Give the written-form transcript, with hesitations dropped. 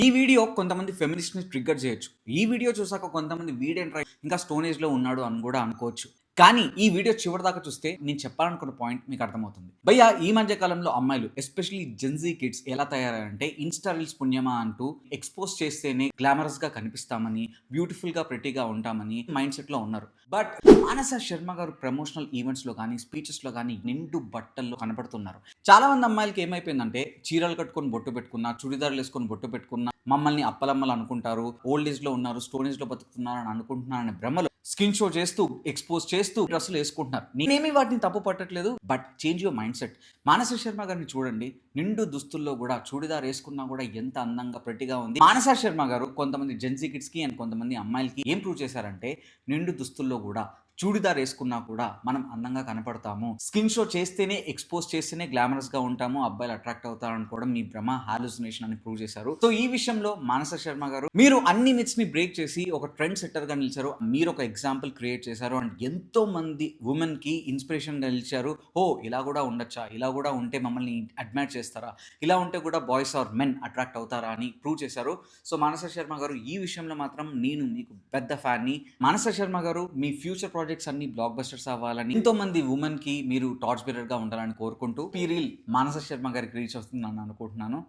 ఈ వీడియో కొంతమంది ఫెమినిస్ట్‌ని ట్రిగ్గర్ చేయొచ్చు. ఈ వీడియో చూసాక కొంతమంది వీడేంట్రా ఇంకా స్టోన్ ఏజ్‌లో ఉన్నాడు అని గూడా అనుకోవచ్చు. కానీ ఈ వీడియో చివరిదాకా చూస్తే నేను చెప్పాలనుకున్న పాయింట్ మీకు అర్థమవుతుంది. భయ్యా ఈ మధ్య కాలంలో అమ్మాయిలు ఎస్పెషల్లీ జెన్‌జీ కిడ్స్ ఎలా తయారయ్యారంటే ఇన్‌స్టా రీల్స్ పుణ్యమా అంటూ ఎక్స్‌పోజ్ చేస్తేనే గ్లామరస్‌గా కనిపిస్తామని, బ్యూటిఫుల్‌గా ప్రెట్టీగా ఉంటామని మైండ్ సెట్‌లో ఉన్నారు. బట్ మానస శర్మ గారు ప్రమోషనల్ ఈవెంట్స్‌లో గానీ, స్పీచెస్‌లో గానీ నిండు బట్టల్లో కనపడుతున్నారు. చాలా మంది అమ్మాయిలకి ఏమైపోయిందంటే చీరలు కట్టుకొని బొట్టు పెట్టుకున్నా, చుడిదార్లు వేసుకొని బొట్టు పెట్టుకున్నా మమ్మల్ని అప్పలమ్మలు అనుకుంటారు, ఓల్డ్ ఏజ్‌లో ఉన్నారు, స్టోన్ ఏజ్‌లో బతుకుతున్నారు అని అనుకుంటున్నారనే భ్రమలో స్కిన్ షో చేస్తూ, ఎక్స్‌పోజ్ చేస్తూ డ్రెస్సులు ఏసుకుంటున్నారు. నేనేమి వాటిని తప్పు పట్టట్లేదు. But change your mindset. Manasa Sharma గారిని చూడండి. నిండు దుస్తుల్లో గూడా చూడిదార్ ఏసుకున్నా గూడా ఎంత అందంగా ప్రెట్టీగా ఉంది. మానస శర్మ గారు కొంతమంది జెన్‌జీ కిడ్స్‌కి అండ్ కొంతమంది అమ్మాయిలకి ఏం ప్రూవ్ చేశారంటే నిండు దుస్తుల్లో గూడా చూడిదార్ ఏసుకున్నా కూడా మనం అందంగా కనపడతాము. స్కిన్ షో చేస్తేనే, ఎక్స్‌పోజ్ చేస్తేనే గ్లామరస్‌గా ఉంటాము. అబ్బాయిలు అట్రాక్ట్ అవుతారనుకోవడం మీ భ్రమ, హాలుసినేషన్ అని ప్రూవ్ చేశారు. సో ఈ విషయంలో మానస శర్మ గారు మీరు అన్ని మిత్స్‌ని బ్రేక్ చేసి ఒక ట్రెండ్ సెట్టర్‌గా నిలిచారు. మీరు ఒక ఎగ్జాంపుల్ క్రియేట్ చేశారు. అండ్ ఎంతో మంది వుమెన్‌కి ఇన్స్పిరేషన్‌గా నిలిచారు. ఓహ్! ఇలా కూడా ఉండొచ్చా? ఇలా కూడా ఉంటే మమ్మల్ని అడ్మైర్ చేస్తారా? ఇలా ఉంటే కూడా బాయ్స్ ఆర్ మెన్ అట్రాక్ట్ అవుతారా అని ప్రూవ్ చేశారు. సో మానస శర్మ గారు ఈ విషయంలో మాత్రం నేను మీకు పెద్ద ఫ్యాన్‌ని. మానస శర్మ గారు మీ ఫ్యూచర్ ప్రాజెక్ట్స్ అన్ని బ్లాక్ బస్టర్స్ అవ్వాలని, ఎంతో మంది వుమెన్ కి మీరు టార్చ్ బేరర్ గా ఉండాలని కోరుకుంటూ ఈ రీల్ మానస శర్మ గారికి రీచ్ అవుతుందని అనుకుంటున్నాను.